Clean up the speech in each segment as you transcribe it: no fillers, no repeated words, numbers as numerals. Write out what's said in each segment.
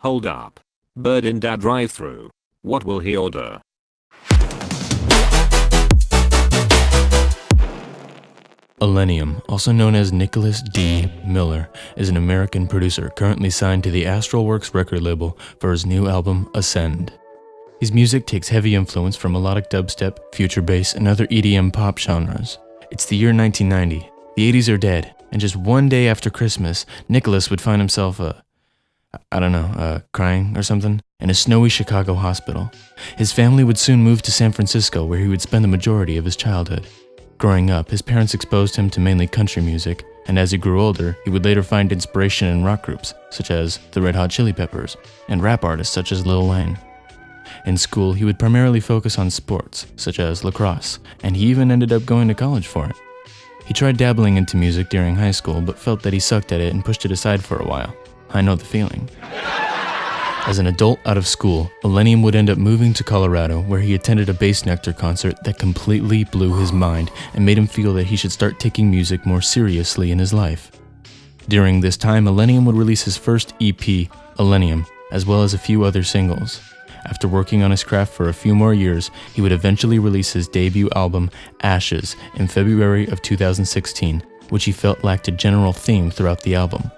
Hold up. Bird in dad drive-thru. What will he order? Illenium, also known as Nicholas D. Miller, is an American producer currently signed to the Astralworks record label for his new album, Ascend. His music takes heavy influence from melodic dubstep, future bass, and other EDM pop genres. It's the year 1990, the 80s are dead, and just one day after Christmas, Nicholas would find himself crying or something, in a snowy Chicago hospital. His family would soon move to San Francisco, where he would spend the majority of his childhood. Growing up, his parents exposed him to mainly country music, and as he grew older, he would later find inspiration in rock groups, such as the Red Hot Chili Peppers, and rap artists such as Lil Wayne. In school, he would primarily focus on sports, such as lacrosse, and he even ended up going to college for it. He tried dabbling into music during high school, but felt that he sucked at it and pushed it aside for a while. I know the feeling. As an adult out of school, Illenium would end up moving to Colorado, where he attended a Bass Nectar concert that completely blew his mind and made him feel that he should start taking music more seriously in his life. During this time, Illenium would release his first EP, Illenium, as well as a few other singles. After working on his craft for a few more years, he would eventually release his debut album, Ashes, in February of 2016, which he felt lacked a general theme throughout the album.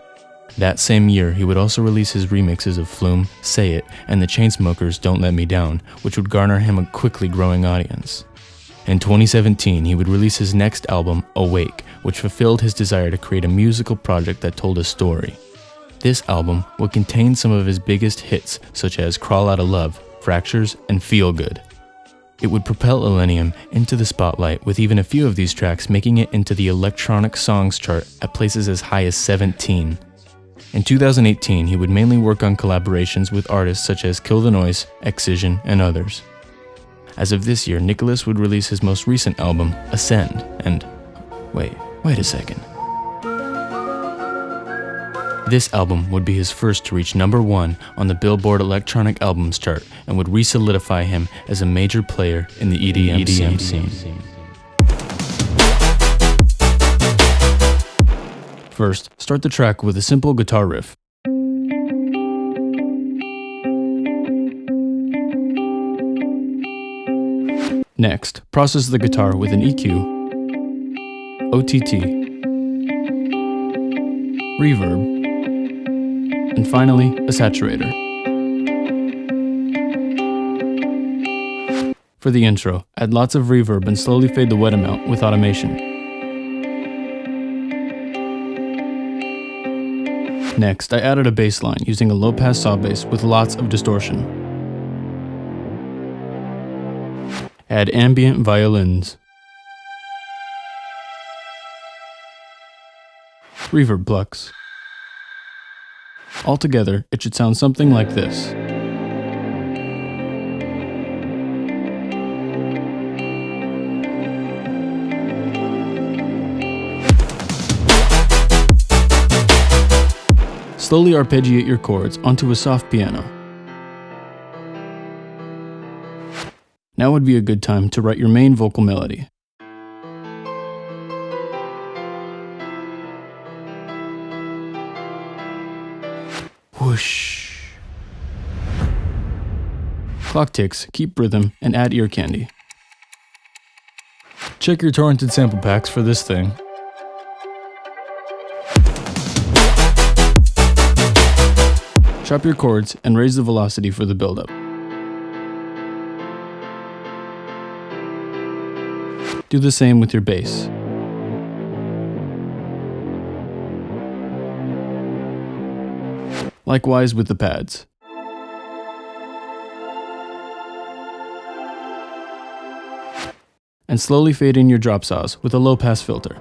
That same year, he would also release his remixes of Flume, Say It, and the Chainsmokers' Don't Let Me Down, which would garner him a quickly growing audience. In 2017, he would release his next album, Awake, which fulfilled his desire to create a musical project that told a story. This album would contain some of his biggest hits, such as Crawl Outta Love, Fractures, and Feel Good. It would propel Illenium into the spotlight, with even a few of these tracks making it into the electronic songs chart at places as high as 17. In 2018, he would mainly work on collaborations with artists such as Kill the Noise, Excision, and others. As of this year, Nicholas would release his most recent album, Ascend, and wait a second. This album would be his first to reach #1 on the Billboard Electronic Albums chart and would re-solidify him as a major player in the EDM scene. First, start the track with a simple guitar riff. Next, process the guitar with an EQ, OTT, reverb, and finally, a saturator. For the intro, add lots of reverb and slowly fade the wet amount with automation. Next, I added a bass line using a low-pass saw bass with lots of distortion. Add ambient violins. Reverb plucks. Altogether, it should sound something like this. Slowly arpeggiate your chords onto a soft piano. Now would be a good time to write your main vocal melody. Whoosh. Clock ticks, keep rhythm, and add ear candy. Check your torrented sample packs for this thing. Chop your chords and raise the velocity for the build-up. Do the same with your bass. Likewise with the pads. And slowly fade in your drop saws with a low-pass filter.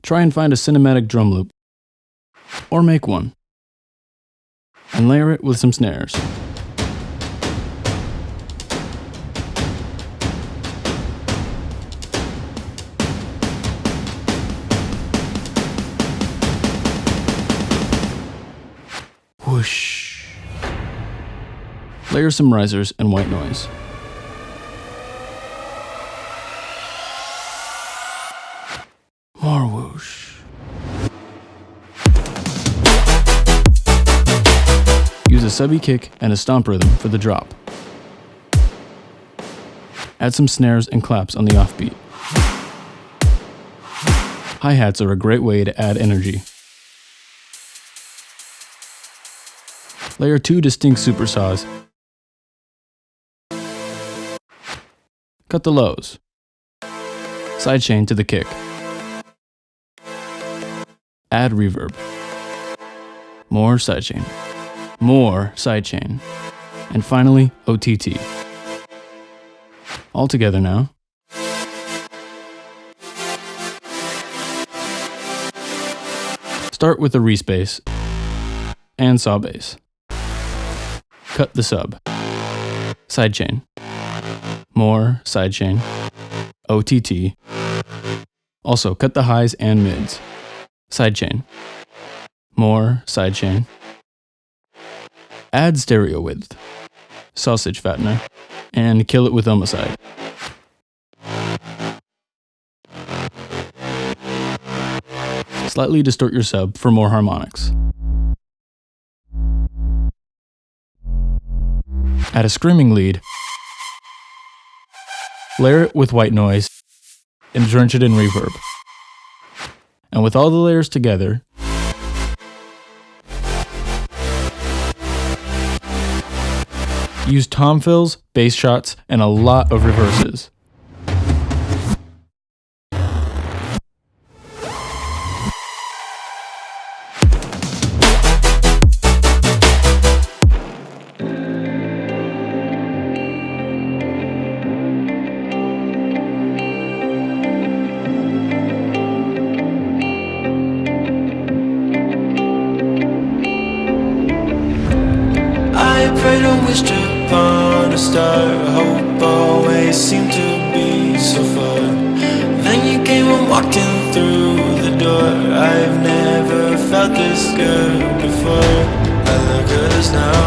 Try and find a cinematic drum loop, or make one, and layer it with some snares. Whoosh. Layer some risers and white noise. More whoosh. Use a subby kick and a stomp rhythm for the drop. Add some snares and claps on the offbeat. Hi-hats are a great way to add energy. Layer 2 distinct supersaws. Cut the lows. Sidechain to the kick. Add reverb. More sidechain. More sidechain. And finally, OTT. All together now. Start with the respace and saw bass. Cut the sub. Sidechain. More sidechain. OTT. Also, cut the highs and mids. Sidechain. More sidechain. Add stereo width. Sausage fattener. And kill it with homicide. Slightly distort your sub for more harmonics. Add a screaming lead. Layer it with white noise and drench it in reverb. And with all the layers together, use tom fills, bass shots, and a lot of reverses. Prayed and wished upon a star. Hope always seemed to be so far. Then you came and walked in through the door. I've never felt this good before. I look at us now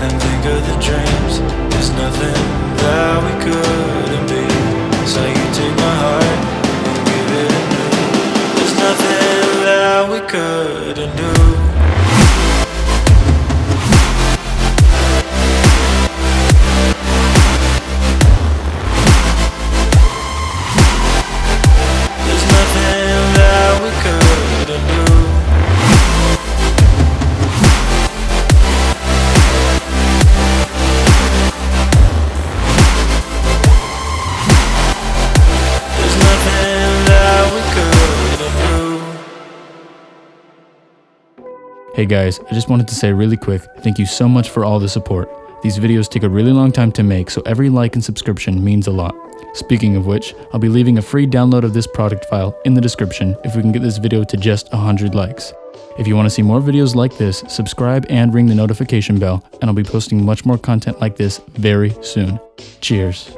and think of the dreams. There's nothing that we couldn't be. So you take my heart and give it a new. There's nothing that we couldn't do. Hey guys, I just wanted to say really quick, thank you so much for all the support. These videos take a really long time to make, so every like and subscription means a lot. Speaking of which, I'll be leaving a free download of this product file in the description if we can get this video to just 100 likes. If you want to see more videos like this, subscribe and ring the notification bell, and I'll be posting much more content like this very soon. Cheers.